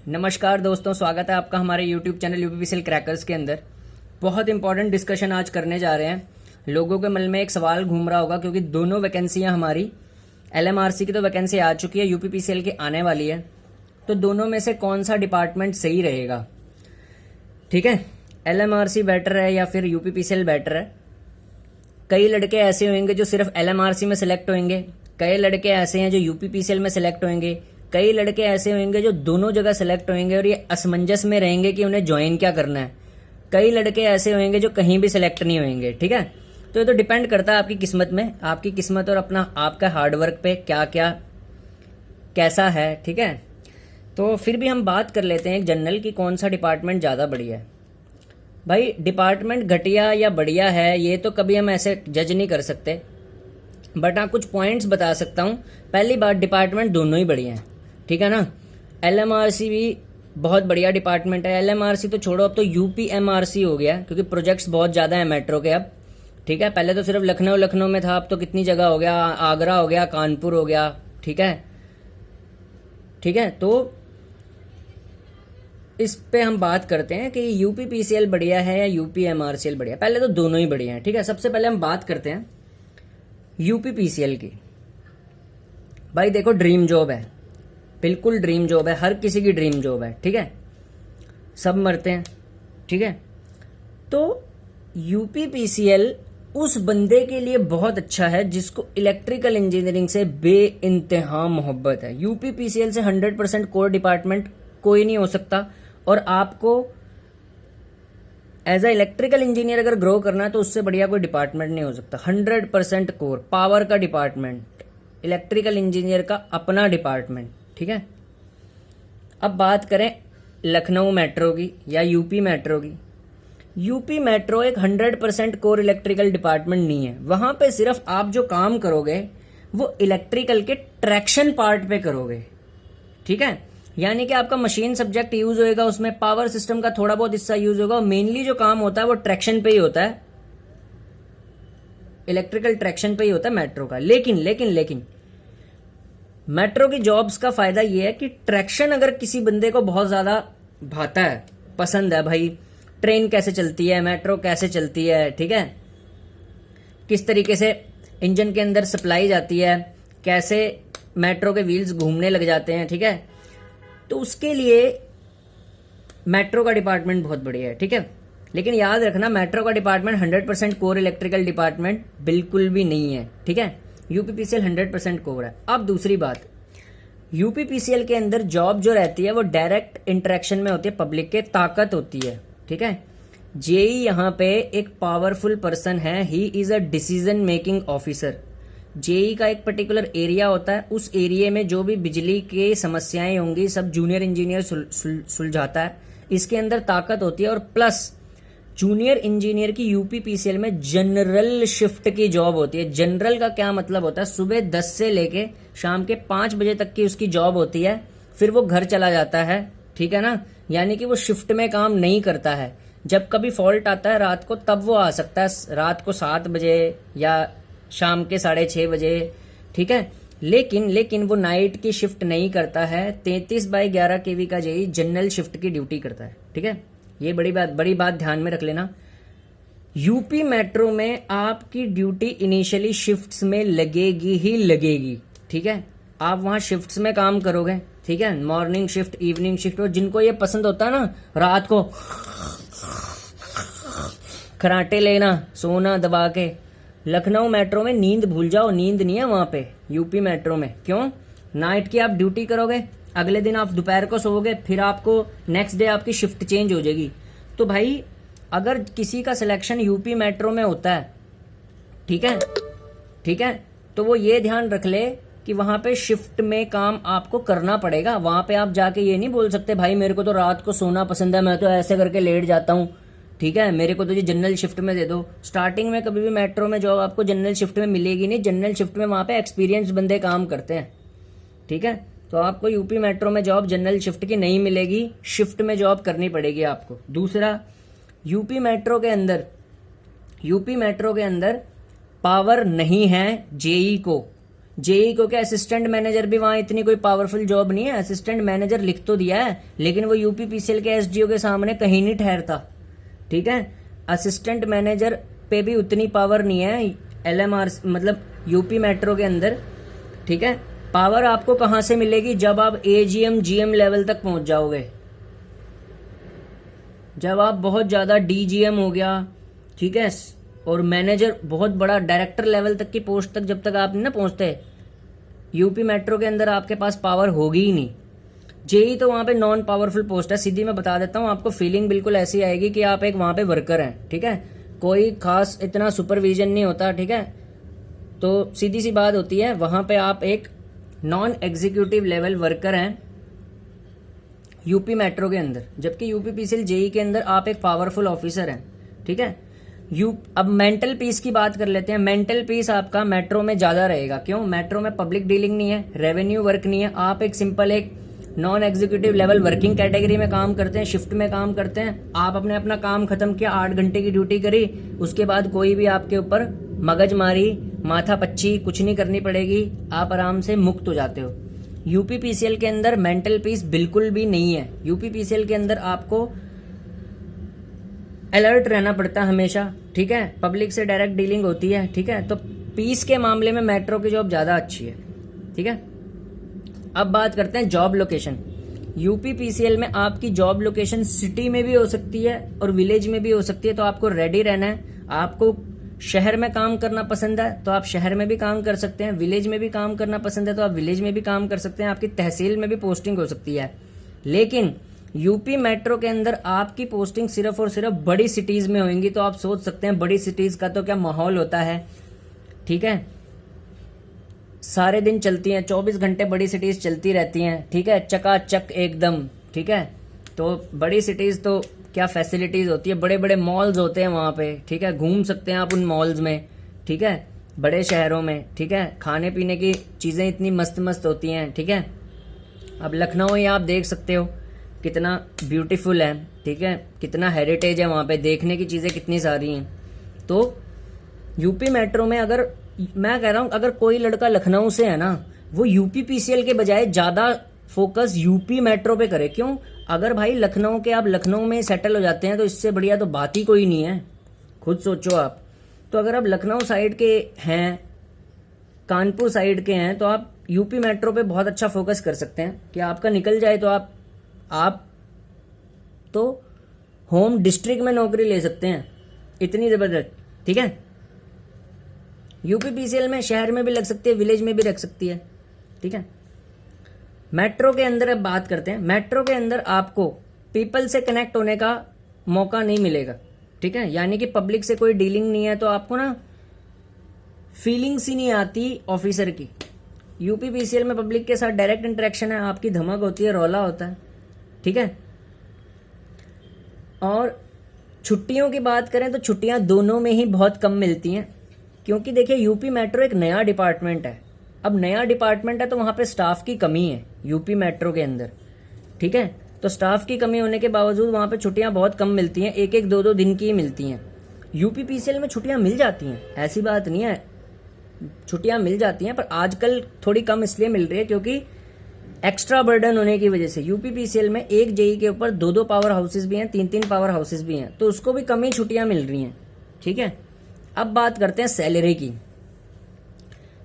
नमस्कार दोस्तों, स्वागत है आपका हमारे YouTube चैनल यूपीपीसीएल क्रैकर्स के अंदर। बहुत इंपॉर्टेंट डिस्कशन आज करने जा रहे हैं। लोगों के मन में एक सवाल घूम रहा होगा क्योंकि दोनों वैकेंसियां हमारी एलएमआरसी की तो वैकेंसी आ चुकी है, यूपीपीसीएल की आने वाली है। तो दोनों में से कौन सा डिपार्टमेंट सही रहेगा? ठीक है, एलएमआरसी बेटर है या फिर यूपीपीसीएल बेटर है? कई लड़के ऐसे होंगे जो सिर्फ एलएमआरसी में सिलेक्ट होंगे, कई लड़के ऐसे हैं जो यूपीपीसीएल में सिलेक्ट होंगे, कई लड़के ऐसे होंगे जो दोनों जगह सेलेक्ट होंगे और ये असमंजस में रहेंगे कि उन्हें ज्वाइन क्या करना है। कई लड़के ऐसे होंगे जो कहीं भी सिलेक्ट नहीं होंगे। ठीक है, तो ये तो डिपेंड करता है आपकी किस्मत में, आपकी किस्मत और अपना आपका हार्डवर्क पे क्या क्या कैसा है। ठीक है, तो फिर भी हम बात कर लेते हैं एक जनरल की कौन सा डिपार्टमेंट ज़्यादा बढ़िया है। भाई डिपार्टमेंट घटिया या बढ़िया है ये तो कभी हम ऐसे जज नहीं कर सकते, बट हाँ कुछ पॉइंट्स बता सकता हूँ। पहली बात, डिपार्टमेंट दोनों ही बढ़िया हैं। ठीक है ना, एलएमआरसी भी बहुत बढ़िया डिपार्टमेंट है। एलएमआरसी तो छोड़ो, अब तो यूपीएमआरसी हो गया क्योंकि प्रोजेक्ट्स बहुत ज़्यादा है मेट्रो के अब। ठीक है, पहले तो सिर्फ लखनऊ में था, अब तो कितनी जगह हो गया, आगरा हो गया, कानपुर हो गया। ठीक है, ठीक है, तो इस पे हम बात करते हैं कि यूपीपीसीएल बढ़िया है या यूपीएमआरसीएल बढ़िया। पहले तो दोनों ही बढ़िया हैं। ठीक है, सबसे पहले हम बात करते हैं यूपीपीसीएल की। भाई देखो, ड्रीम जॉब है, बिल्कुल ड्रीम जॉब है, हर किसी की ड्रीम जॉब है। ठीक है, सब मरते हैं। ठीक है, तो यूपीपीसीएल उस बंदे के लिए बहुत अच्छा है जिसको इलेक्ट्रिकल इंजीनियरिंग से बेइंतहा मोहब्बत है। यूपीपीसीएल से 100% कोर डिपार्टमेंट कोई नहीं हो सकता, और आपको एज अ इलेक्ट्रिकल इंजीनियर अगर ग्रो करना है तो उससे बढ़िया कोई डिपार्टमेंट नहीं हो सकता। 100% कोर पावर का डिपार्टमेंट, इलेक्ट्रिकल इंजीनियर का अपना डिपार्टमेंट। ठीक है, अब बात करें लखनऊ मेट्रो की या यूपी मेट्रो की। यूपी मेट्रो एक 100% कोर इलेक्ट्रिकल डिपार्टमेंट नहीं है। वहां पे सिर्फ आप जो काम करोगे वो इलेक्ट्रिकल के ट्रैक्शन पार्ट पे करोगे। ठीक है, यानी कि आपका मशीन सब्जेक्ट यूज होएगा, उसमें पावर सिस्टम का थोड़ा बहुत हिस्सा यूज होगा, और मेनली जो काम होता है वो ट्रैक्शन पे ही होता है, इलेक्ट्रिकल ट्रैक्शन पे ही होता है मेट्रो का। लेकिन लेकिन लेकिन मेट्रो की जॉब्स का फायदा ये है कि ट्रैक्शन अगर किसी बंदे को बहुत ज्यादा भाता है, पसंद है, भाई ट्रेन कैसे चलती है, मेट्रो कैसे चलती है, ठीक है, किस तरीके से इंजन के अंदर सप्लाई जाती है, कैसे मेट्रो के व्हील्स घूमने लग जाते हैं, ठीक है, तो उसके लिए मेट्रो का डिपार्टमेंट बहुत बढ़िया है। ठीक है, लेकिन याद रखना मेट्रो का डिपार्टमेंट 100% कोर इलेक्ट्रिकल डिपार्टमेंट बिल्कुल भी नहीं है। ठीक है, यूपीपीसीएल 100% कोर है। अब दूसरी बात, यूपीपीसीएल के अंदर जॉब जो रहती है वो डायरेक्ट इंटरेक्शन में होती है, पब्लिक के ताकत होती है। ठीक है, जेई यहाँ पे एक पावरफुल पर्सन है, he is a decision making officer. JE का एक पर्टिकुलर एरिया होता है, उस एरिया में जो भी बिजली की समस्याएं होंगी सब जूनियर इंजीनियर सुलझाता है। इसके अंदर ताकत होती है, और प्लस जूनियर इंजीनियर की यूपीपीसीएल में जनरल शिफ्ट की जॉब होती है। जनरल का क्या मतलब होता है? सुबह 10 से लेके शाम के 5 बजे तक की उसकी जॉब होती है, फिर वो घर चला जाता है। ठीक है ना, यानी कि वो शिफ्ट में काम नहीं करता है। जब कभी फॉल्ट आता है रात को तब वो आ सकता है, रात को 7 बजे या शाम के 6:30 बजे। ठीक है, लेकिन वो नाइट की शिफ्ट नहीं करता है। 33/11 केवी का जेई जनरल शिफ्ट की ड्यूटी करता है। ठीक है, ये बड़ी बात ध्यान में रख लेना। यूपी मेट्रो में आपकी ड्यूटी इनिशियली शिफ्ट्स में लगेगी ही लगेगी। ठीक है, आप वहां शिफ्ट्स में काम करोगे। ठीक है, मॉर्निंग शिफ्ट, इवनिंग शिफ्ट, और जिनको ये पसंद होता है ना रात को खराटे लेना, सोना दबा के, लखनऊ मेट्रो में नींद भूल जाओ, नींद नहीं है वहां पे यूपी मेट्रो में। क्यों? नाइट की आप ड्यूटी करोगे, अगले दिन आप दोपहर को सोओगे, फिर आपको नेक्स्ट डे आपकी शिफ्ट चेंज हो जाएगी। तो भाई अगर किसी का सिलेक्शन यूपी मेट्रो में होता है, ठीक है, ठीक है, तो वो ये ध्यान रख ले कि वहां पे शिफ्ट में काम आपको करना पड़ेगा। वहां पे आप जाके ये नहीं बोल सकते भाई मेरे को तो रात को सोना पसंद है, मैं तो ऐसे करके लेट जाता हूँ, ठीक है, मेरे को तो ये जनरल शिफ्ट में दे दो। स्टार्टिंग में कभी भी मेट्रो में जॉब आपको जनरल शिफ्ट में मिलेगी नहीं। जनरल शिफ्ट में वहां पे एक्सपीरियंस बंदे काम करते हैं। ठीक है, तो आपको यूपी मेट्रो में जॉब जनरल शिफ्ट की नहीं मिलेगी, शिफ्ट में जॉब करनी पड़ेगी आपको। दूसरा, यूपी मेट्रो के अंदर पावर नहीं है जेई को। जेई को क्या असिस्टेंट मैनेजर भी वहां इतनी कोई पावरफुल जॉब नहीं है, असिस्टेंट मैनेजर लिख तो दिया है लेकिन वो यूपीपीसीएल के एसडीओ के सामने कहीं नहीं ठहरता। ठीक है, असिस्टेंट मैनेजर पे भी उतनी पावर नहीं है एलएमआर मतलब यूपी मेट्रो के अंदर। ठीक है, पावर आपको कहां से मिलेगी? जब आप एजीएम जीएम लेवल तक पहुंच जाओगे, जब आप बहुत ज्यादा डीजीएम हो गया, ठीक है, और मैनेजर बहुत बड़ा डायरेक्टर लेवल तक की पोस्ट तक जब तक आप नहीं ना पहुंचते यूपी मेट्रो के अंदर, आपके पास पावर होगी ही नहीं। जेई तो वहां पे नॉन पावरफुल पोस्ट है, सीधी मैं बता देता हूं आपको, फीलिंग बिल्कुल ऐसी आएगी कि आप एक वहां पे वर्कर हैं। ठीक है, कोई खास इतना सुपरविजन नहीं होता। ठीक है, तो सीधी सी बात होती है वहां पे आप एक नॉन एग्जीक्यूटिव लेवल वर्कर हैं यूपी मेट्रो के अंदर, जबकि यूपीपीसीएल जेई के अंदर आप एक पावरफुल ऑफिसर हैं। ठीक है, अब मेंटल पीस की बात कर लेते हैं। मेंटल पीस आपका मेट्रो में ज्यादा रहेगा। क्यों? मेट्रो में पब्लिक डीलिंग नहीं है, रेवेन्यू वर्क नहीं है, आप एक सिंपल एक non executive level working category में काम करते हैं, शिफ्ट में काम करते हैं। आप अपने अपना काम खत्म किया, 8 घंटे की ड्यूटी करी, उसके बाद कोई भी आपके ऊपर मगज मारी, माथा पच्ची कुछ नहीं करनी पड़ेगी, आप आराम से मुक्त हो जाते हो। यूपीपीसीएल के अंदर मेंटल पीस बिल्कुल भी नहीं है। यूपीपीसीएल के अंदर आपको अलर्ट रहना पड़ता है हमेशा। ठीक है, पब्लिक से डायरेक्ट डीलिंग होती है। ठीक है, तो पीस के मामले में मेट्रो की जॉब ज्यादा अच्छी है। ठीक है, अब बात करते हैं जॉब लोकेशन। यूपीपीसीएल में आपकी जॉब लोकेशन सिटी में भी हो सकती है और विलेज में भी हो सकती है, तो आपको रेडी रहना है। आपको शहर में काम करना पसंद है तो आप शहर में भी काम कर सकते हैं, विलेज में भी काम करना पसंद है तो आप विलेज में भी काम कर सकते हैं, आपकी तहसील में भी पोस्टिंग हो सकती है। लेकिन यूपी मेट्रो के अंदर आपकी पोस्टिंग सिर्फ और सिर्फ बड़ी सिटीज में होंगी। तो आप सोच सकते हैं बड़ी सिटीज का तो क्या माहौल होता है। ठीक है, सारे दिन चलती हैं, 24 घंटे बड़ी सिटीज चलती रहती हैं। ठीक है, चकाचक एकदम। ठीक है, तो बड़ी सिटीज तो क्या फैसिलिटीज होती है, बड़े बड़े मॉल्स होते हैं वहां पे। ठीक है, घूम सकते हैं आप उन मॉल्स में। ठीक है, बड़े शहरों में। ठीक है, खाने पीने की चीजें इतनी मस्त मस्त होती हैं। ठीक है, अब लखनऊ ही आप देख सकते हो कितना ब्यूटीफुल है। ठीक है, कितना हेरिटेज है वहां पे, देखने की चीजें कितनी सारी हैं। तो यूपी मेट्रो में अगर मैं कह रहा हूं अगर कोई लड़का लखनऊ से है ना, वो यूपीपीसीएल के बजाय ज्यादा फोकस यूपी मेट्रो पे करे। क्यों? अगर भाई लखनऊ के आप लखनऊ में सेटल हो जाते हैं तो इससे बढ़िया तो बात ही कोई नहीं है। खुद सोचो आप। तो अगर आप लखनऊ साइड के हैं, कानपुर साइड के हैं, तो आप यूपी मेट्रो पे बहुत अच्छा फोकस कर सकते हैं कि आपका निकल जाए तो आप तो होम डिस्ट्रिक्ट में नौकरी ले सकते हैं, इतनी जबरदस्त। ठीक है, यूपीपीसीएल में शहर में भी लग सकती है, विलेज में भी रख सकती है। ठीक है, मेट्रो के अंदर अब बात करते हैं। मेट्रो के अंदर आपको पीपल से कनेक्ट होने का मौका नहीं मिलेगा। ठीक है, यानी कि पब्लिक से कोई डीलिंग नहीं है, तो आपको ना फीलिंग्स ही नहीं आती ऑफिसर की। यूपीपीसीएल में पब्लिक के साथ डायरेक्ट इंटरेक्शन है, आपकी धमक होती है, रौला होता है। ठीक है, और छुट्टियों की बात करें तो छुट्टियां दोनों में ही बहुत कम मिलती हैं, क्योंकि देखिए यूपी मेट्रो एक नया डिपार्टमेंट है। अब नया डिपार्टमेंट है तो वहां पे स्टाफ की कमी है यूपी मेट्रो के अंदर। ठीक है, तो स्टाफ की कमी होने के बावजूद वहां पे छुट्टियां बहुत कम मिलती हैं, एक एक दो दो दिन की ही मिलती हैं। यूपीपीसीएल में छुट्टियां मिल जाती हैं, ऐसी बात नहीं है, छुट्टियां मिल जाती हैं, पर आजकल थोड़ी कम इसलिए मिल रही है क्योंकि एक्स्ट्रा बर्डन होने की वजह से। यूपीपीसीएल में एक जेई के ऊपर 2-2 पावर हाउसेज भी हैं, 3-3 पावर हाउसेज भी हैं, तो उसको भी कम ही छुट्टियां मिल रही हैं। ठीक है, अब बात करते हैं सैलरी की।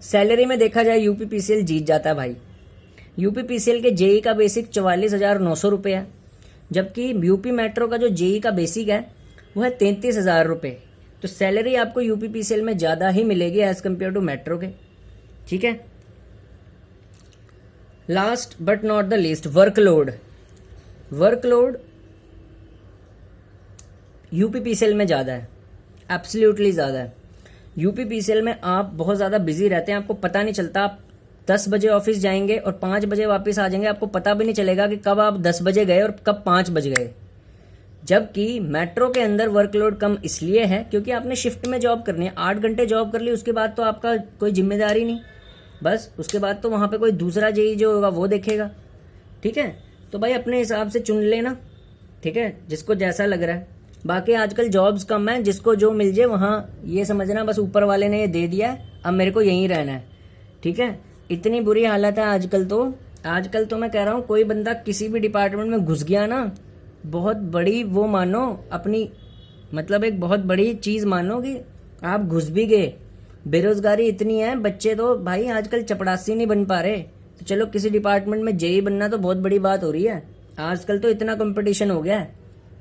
सैलरी में देखा जाए यूपीपीसीएल जीत जाता है भाई। यूपीपीसीएल के जेई का बेसिक 44,900 रुपये है, जबकि यूपी मेट्रो का जो जेई का बेसिक है वो है 33,000 रुपये। तो सैलरी आपको यूपीपीसीएल में ज़्यादा ही मिलेगी एज कम्पेयर टू मेट्रो के। ठीक है, last but not the least, workload UPPCL में ज़्यादा है, एब्सोल्युटली ज़्यादा है। यूपीपीसीएल में आप बहुत ज़्यादा बिजी रहते हैं, आपको पता नहीं चलता। आप 10 बजे ऑफिस जाएंगे और 5 बजे वापस आ जाएंगे, आपको पता भी नहीं चलेगा कि कब आप 10 बजे गए और कब 5 बज गए। जबकि मेट्रो के अंदर वर्कलोड कम इसलिए है क्योंकि आपने शिफ्ट में जॉब करनी है, 8 घंटे जॉब कर ली, उसके बाद तो आपका कोई जिम्मेदारी नहीं, बस उसके बाद तो वहाँ पे कोई दूसरा जेई जो होगा वो देखेगा। ठीक है, तो भाई अपने हिसाब से चुन लेना। ठीक है, जिसको जैसा लग रहा है। बाकी आजकल जॉब्स कम है, जिसको जो मिल जाए वहाँ ये समझना बस ऊपर वाले ने ये दे दिया है, अब मेरे को यहीं रहना है। ठीक है, इतनी बुरी हालत है आजकल तो मैं कह रहा हूँ कोई बंदा किसी भी डिपार्टमेंट में घुस गया ना, बहुत बड़ी वो मानो अपनी, मतलब एक बहुत बड़ी चीज मानो कि आप घुस भी गए। बेरोजगारी इतनी है, बच्चे तो भाई आजकल चपड़ासी नहीं बन पा रहे, तो चलो किसी डिपार्टमेंट में जेई बनना तो बहुत बड़ी बात हो रही है। आजकल तो इतना कंपटीशन हो गया है।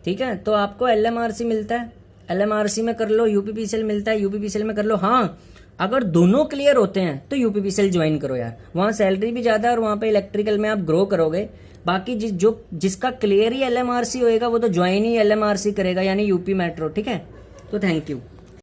ठीक है, तो आपको एलएमआरसी मिलता है, एलएमआरसी में कर लो, यूपीपीसीएल मिलता है, यूपीपीसीएल में कर लो। हाँ, अगर दोनों क्लियर होते हैं तो यूपीपीसीएल ज्वाइन करो यार, वहां सैलरी भी ज्यादा है और वहां पे इलेक्ट्रिकल में आप ग्रो करोगे। बाकी जिसका क्लियर ही एलएमआरसी होएगा वो तो ज्वाइन ही एलएमआरसी करेगा, यानी यूपी मेट्रो। ठीक है, तो थैंक यू।